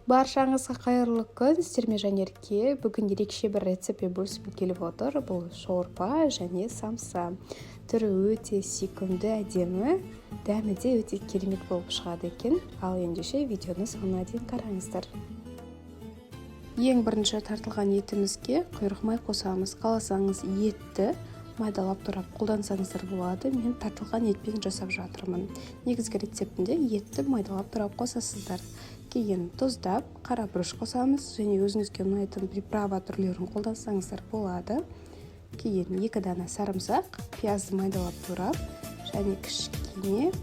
Баршаңызға қайырлы күн, сіздермен Жанерке. Бүгін ерекше бір рецептпен бөліскім келіп отыр. Бұл шорпа және самса. Түрі өте сүйкімді, әдемі, дәмі де өте керемет болып шығады екен. Ал ендеше видеоны соңына дейін қараңыздар. Ең бірінші тартылған етімізге құйрық май қосамыз. Қаласаңыз етті майдалап турап қолдансаңыздар болады. Мен тартылған етпен жасап жатырмын. Негізгі рецептінде етті майдалап турап қосасыздар. Кейін тұздап, қара бұрыш қосамыз, және өзіңізге ұнайтын приправа түрлерін қолдансаңыздар болады. Кейін 2 дана сарымсақ, пиязды майдалап турап, және кішкене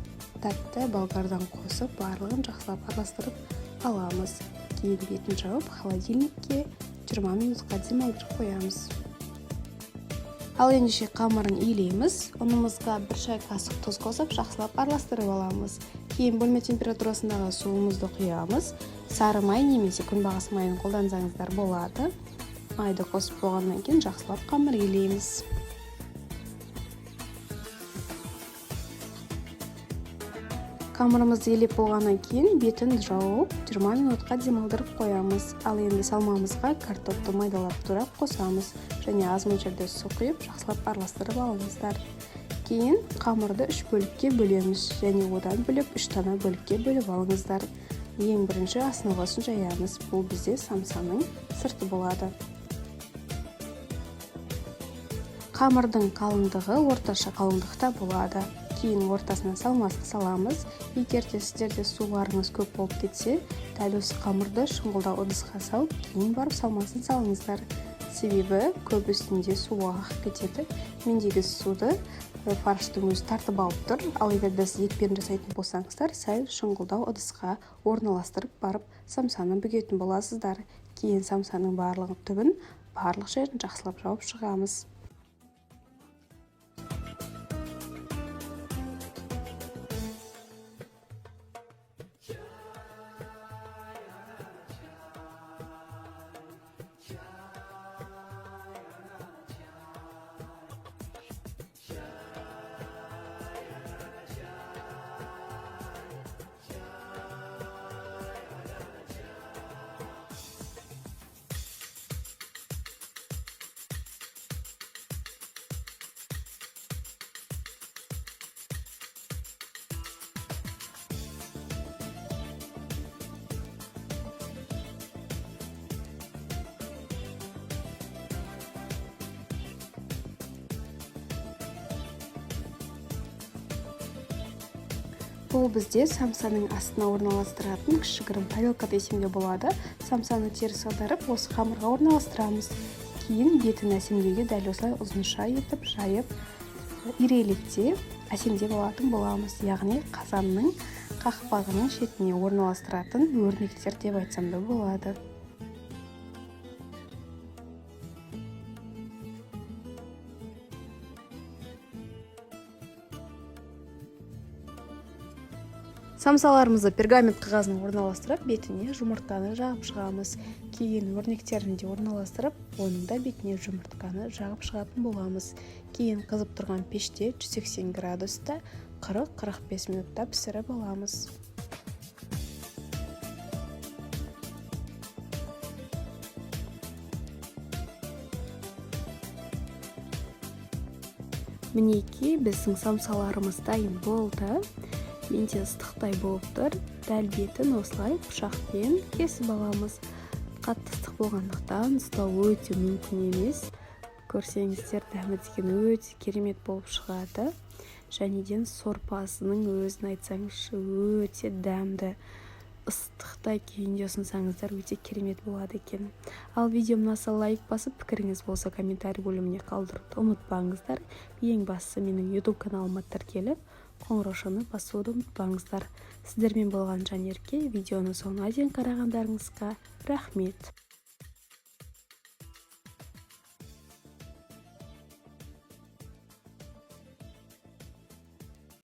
тәтті болгардан қосып, барлығын жақсылап араластырып аламыз. Кейін бетін жауып, холодильникке 20 минутқа демалдырып қоямыз. Ал ендеше қамырын илейміз. Ұнымызға 1 шай қасық тұз қосып, жақсылап араластырып аламыз. Кейін бөлме температурасындағы суымызды құямыз. Сары май немесе күнбағыс майын қолдансаңыздар болады. Майды қосып болғаннан кейін жақсылап қамыр илейміз. Қамырымызды илеп болғаннан кейін бетін жауып 20 минутқа демалдырып қоямыз. Ал енді салмамызға картопты майдалап турап қосамыз. Және аз мөлшерде су құйып, жақсылап араластырып алыңыздар. Кейін қамырды 3 бөлікке бөлеміз, және одан бөлек 3 дана бөлікке бөліп алыңыздар. Ең бірінші основасын жаямыз. Бұл бізде самсаның сырты болады. Қамырдың қалыңдығы орташа қалыңдықта болады. Кейін ортасына салмасын саламыз. Егер де сіздерде суларыңыз көп болып кетсе, дәл осы қамырды шұңғылда ыдысқа салып, кейін барып салмасын салыңыздар. Себебі көп үстінде су ағып кетеді. Мендегі суды фарштың өзі тартып алып тұр. Ал егер де сіз етпен жасайтын болсаңыздар, сәл шұңғылдау ыдысқа орналастырып барып самсаны бүгетін боласыздар. Кейін самсаның барлық түбін, барлық жерін жақсылап жауып шығамыз. Бұл бізде самсаның астына орналастыратын кішігірім тарелка десем де болады. Самсаны теріс аударып, осы қамырға орналастырамыз. Кейін бетін әсемдеуге дәл осылай ұзынша етіп, жайып, ирелете әсемдеп алатын боламыз. Яғни қазанның қақпағының шетіне орналастыратын өрнектер деп айтсам да болады. Самсаларымызды пергамент қағазына орналастырып, бетіне жұмыртқаны жағып шығамыз. Кейін өрнектерін де орналастырып, оның да бетіне жұмыртқаны жағып шығатын боламыз. Кейін қызып тұрған пеште 180 градуста 40-45 минутта пісіріп аламыз. Мінеки, біздің самсаларымыз дайын болды. Менде ыстықтай болып тұр. Дәл бетін осылай пышақпен кесіп аламыз. Қатты ыстық болғандықтан ұстау өте мүмкін емес. Көрсеңіздер, дәмі деген өте керемет болып шығады. Жәнеден сорпасының өзін айтсаңызшы, өте дәмді. Ыстықтай күйінде ұсынсаңыздар өте керемет болады екен. Ал видеом ұнаса лайк басып, пікіріңіз болса комментарий бөліміне қалдыруды ұмытпаңыздар. Ең бастысы менің YouTube каналыма тіркеліп, қоңыраушаны басуды ұмытпаңыздар. Сіздермен болған Жанерке. Видеоны соңына дейін қарағандарыңызға рахмет.